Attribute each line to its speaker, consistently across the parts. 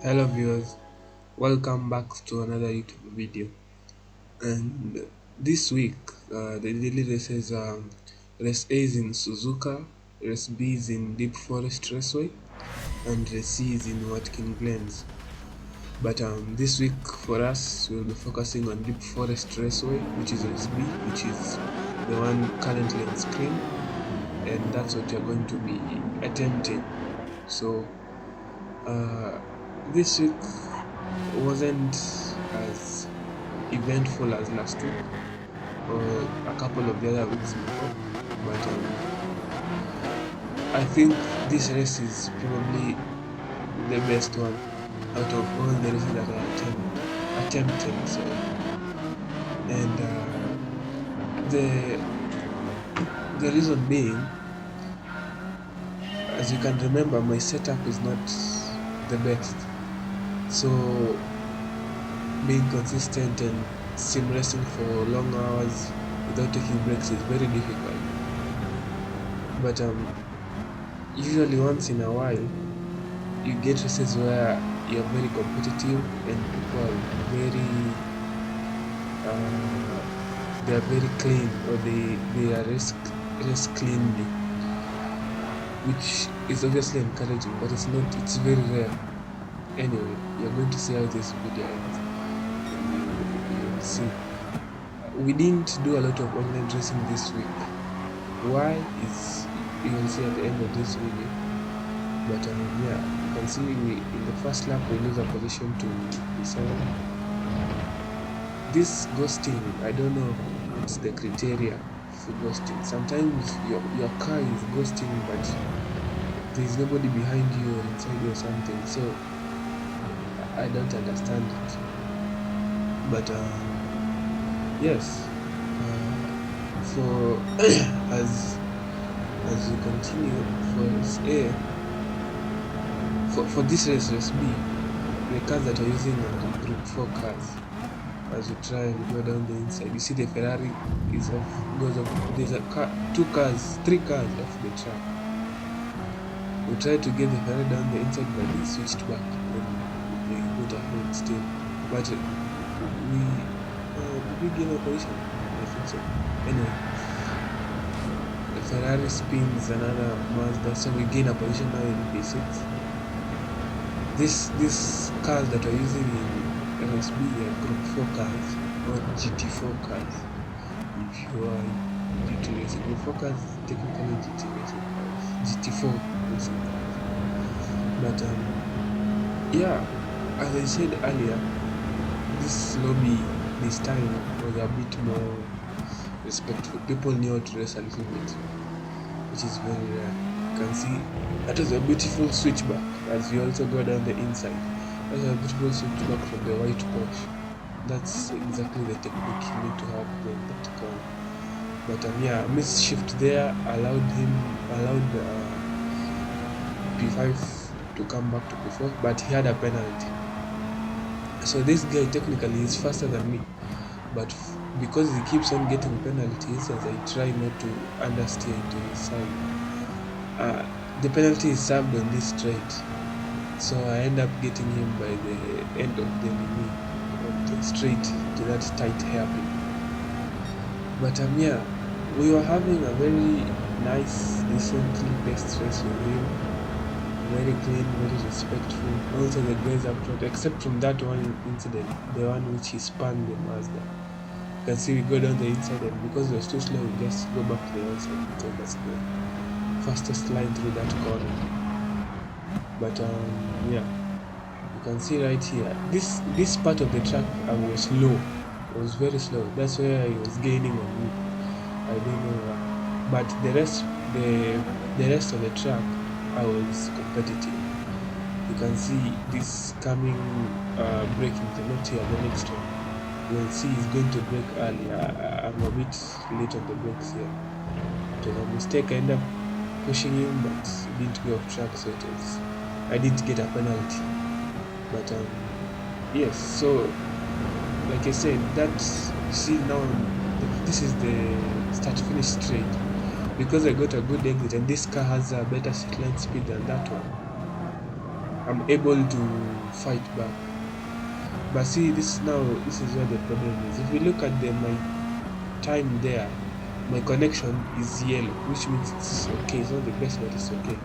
Speaker 1: Hello viewers, welcome back to another YouTube video. And this week, the daily races race A is in Suzuka, race B is in Deep Forest Raceway, and race C is in Watkin Glens. But this week for us, we'll be focusing on Deep Forest Raceway, which is race B, which is the one currently on screen, and that's what you're going to be attempting. So this week wasn't as eventful as last week or a couple of the other weeks before, but I think this race is probably the best one out of all the races that I attempted. So, and the reason being, as you can remember, my setup is not the best, so being consistent and sim racing for long hours without taking breaks is very difficult. But usually once in a while you get races where you're very competitive and people are very they are very clean, or they are race cleanly, which is obviously encouraging, but it's very rare. Anyway, you're going to see how this video ends. You'll see. We didn't do a lot of online racing this week. Why is you will see at the end of this video. But yeah, you can see in the first lap we lose a position to P7. This ghosting, I don't know what's the criteria for ghosting. Sometimes your car is ghosting, but there's nobody behind you or inside you or something, so I don't understand it. But yes, for as you continue for race A, for this race B, the cars that are using are group 4 cars. As you try and go down the inside, you see the Ferrari is off, goes off. There's a car, 3 cars off the track. We tried to get the Ferrari down the inside, but they switched back and they got ahead still. But did we gain a position? I think so. Anyway, the Ferrari spins another Mazda, so we gain a position now in P6. These cars that are using in RSB are Group 4 cars or GT4 cars. If you are GT racing, Group 4 cars is technically GT racing cars, GT4 racing cars. But yeah, as I said earlier, this lobby this time was a bit more respectful. People knew how to race a little bit, which is very rare. You can see that was a beautiful switchback as you also go down the inside. That's a beautiful switchback from the white Porsche. That's exactly the technique you need to have when that car. But yeah, a miss shift there allowed P5 to come back to P4, but he had a penalty. So this guy technically is faster than me, but because he keeps on getting penalties as I try not to understeer into his side, the penalty is served on this straight, so I end up getting him by the end of the mini, of the straight to that tight hairpin. But yeah, we were having a very nice, decently paced race with him. Very clean, very respectful. Also the guys up front, except from that one incident, the one which he spun the Mazda. You can see we go down the inside, and because it was too slow, we just go back to the outside because that's the fastest line through that corner. But yeah, you can see right here, this part of the track I was slow. It was very slow. That's where I was gaining on me. I don't know why. But the rest of the track, I was competitive. You can see this coming braking, the not here, the next one. You'll see he's going to brake early. I'm a bit late on the brakes here. It was a mistake. I ended up pushing him, but he didn't go off track, so I didn't get a penalty. But yes, so like I said, see now this is the start finish straight. Because I got a good exit and this car has a better line speed than that one, I'm able to fight back. But see, this is where the problem is. If you look at my time there, my connection is yellow, which means it's okay. It's not the best, but it's okay.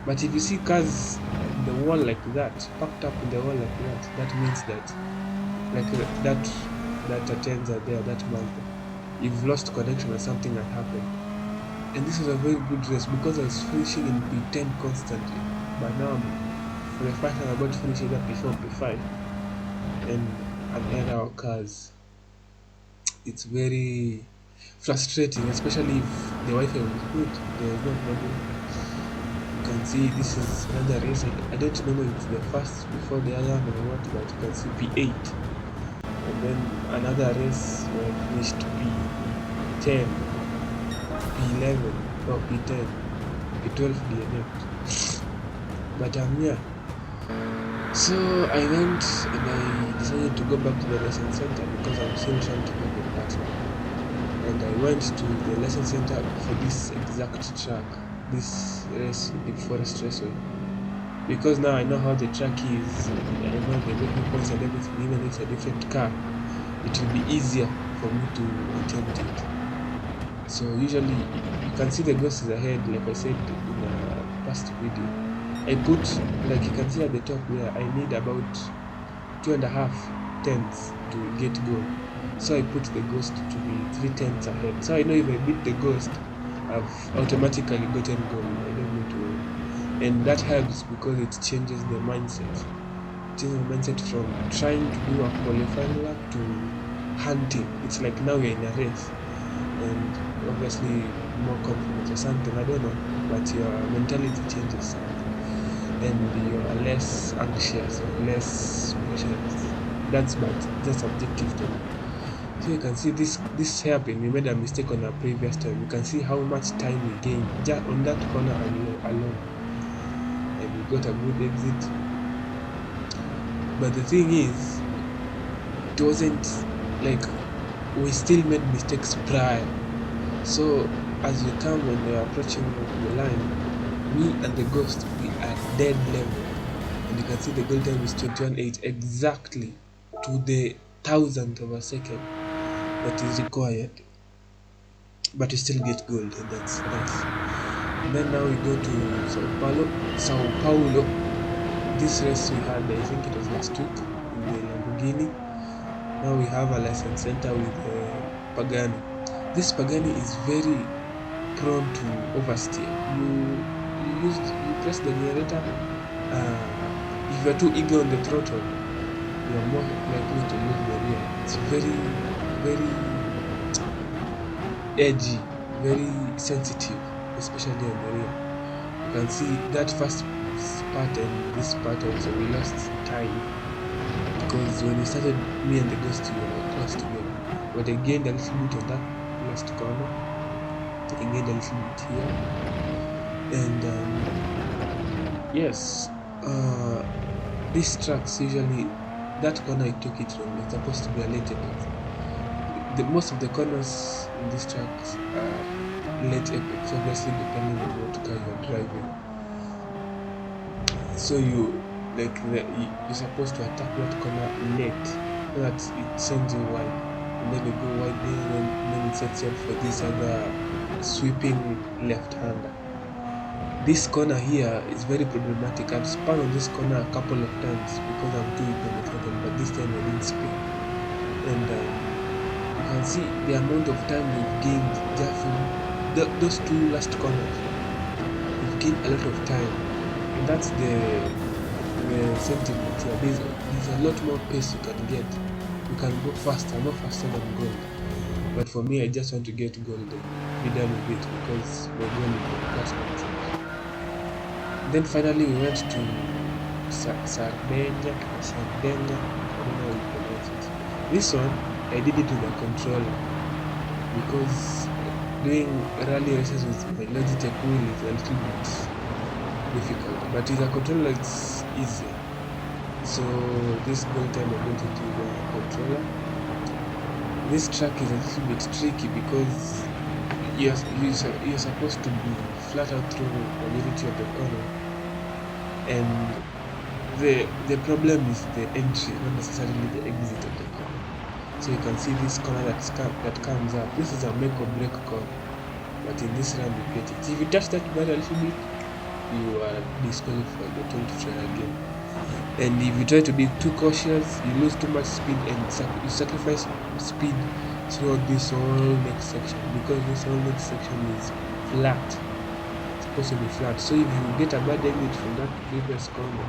Speaker 1: But if you see cars in the wall like that, packed up in the wall like that, that means that like that attends are there that month. You've lost connection or something had happened. And this was a very good race because I was finishing in P10 constantly. But now for the fact I'm about to finish either P4 P5 and an error occurs. It's very frustrating, especially if the Wi-Fi was good. There was no problem. You can see this is another race. I don't remember if it's the first before the other one or what, but you can see P8. And then another race where I finished P10, P11, or P10, P12 DNF. But I'm here. So I went and I decided to go back to the lesson center because I'm still trying to make a partner. And I went to the lesson center for this exact track, this race, Deep Forest Raceway. Because now I know how the track is, I know the breaking points and everything, even if it's a different car, it will be easier for me to attempt it. So usually you can see the ghost is ahead, like I said in a past video. I put, like you can see at the top there, I need about 2.5 tenths to get goal. So I put the ghost to be 3 tenths ahead. So I know if I beat the ghost, I've automatically gotten goal. I don't need to worry. And that helps because it changes the mindset. It changes the mindset from trying to do a qualifying lap to hunting. It's like now you're in a race. And obviously more confidence or something, I don't know. But your mentality changes. And you are less anxious or less pressurized. That's subjective to me. So you can see this hairpin, we made a mistake on our previous time. You can see how much time we gained just on that corner alone. And we got a good exit. But the thing is, it wasn't like we still made mistakes prior. So as we come and we are approaching the line, me and the ghost, we are dead level. And you can see the goal time is 21.8 exactly to the thousandth of a second that is required. But we still get gold, and that's nice. And then now we go to Sao Paulo. This race we had, I think it was last week, in the Lamborghini. Now we have a license center with Pagani. This Pagani is very prone to oversteer. You press the generator. If you're too eager on the throttle, you are more likely to lose the rear. It's very, very edgy, very sensitive, especially on the rear. You can see that first part and this part also, we lost time because when we started, me and the ghost were close together. But I gained a little bit on that last corner. I gained a little bit here. And yes, these tracks usually, that corner I took it wrong. It's supposed to be a late epic. Most of the corners in these tracks are late epics, obviously depending on what car you're driving. So you're supposed to attack that corner late so that it sends you wide, and then you go wide there, and then it sets you up for this other sweeping left-hander. This corner here is very problematic. I've spun on this corner a couple of times because I'm too eager on the throttle, but this time I didn't spin. And you can see the amount of time we've gained just from those two last corners. We've gained a lot of time, and that's the sentiment here. There's a lot more pace you can get. You can go faster, more faster than gold. But for me, I just want to get gold and be done with it because my goal is the class control. Then finally we went to Sardenga. I don't know how you pronounce it. This one, I did it with a controller because doing rally races with my Logitech wheel is a little bit difficult. But with a controller, it's easier. So this goal time I went into the controller. This track is a little bit tricky because you're supposed to be flat out through the majority of the corner, and the problem is the entry, not necessarily the exit of the corner. So you can see this corner that comes up. This is a make or break corner, but in this round you get it. If you touch that bar a little bit, you are disqualified. You're told to try again. And if you try to be too cautious, you lose too much speed and you sacrifice speed throughout this whole next section, because this whole next section is flat. It's supposed to be flat. So if you get a bad exit from that previous corner,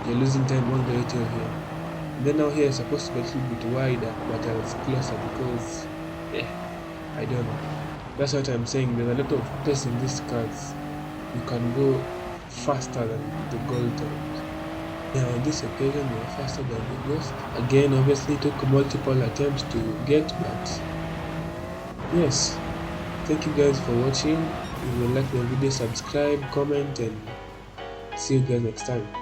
Speaker 1: you're losing time all the way till here. And then now here is supposed to be a little bit wider, but I was closer because, I don't know. That's what I'm saying. There's a lot of pace in these cars. You can go faster than the goal times. Yeah, on this occasion we were faster than the ghost. Again, obviously it took multiple attempts to get, but yes. Thank you guys for watching. If you like the video, subscribe, comment, and see you guys next time.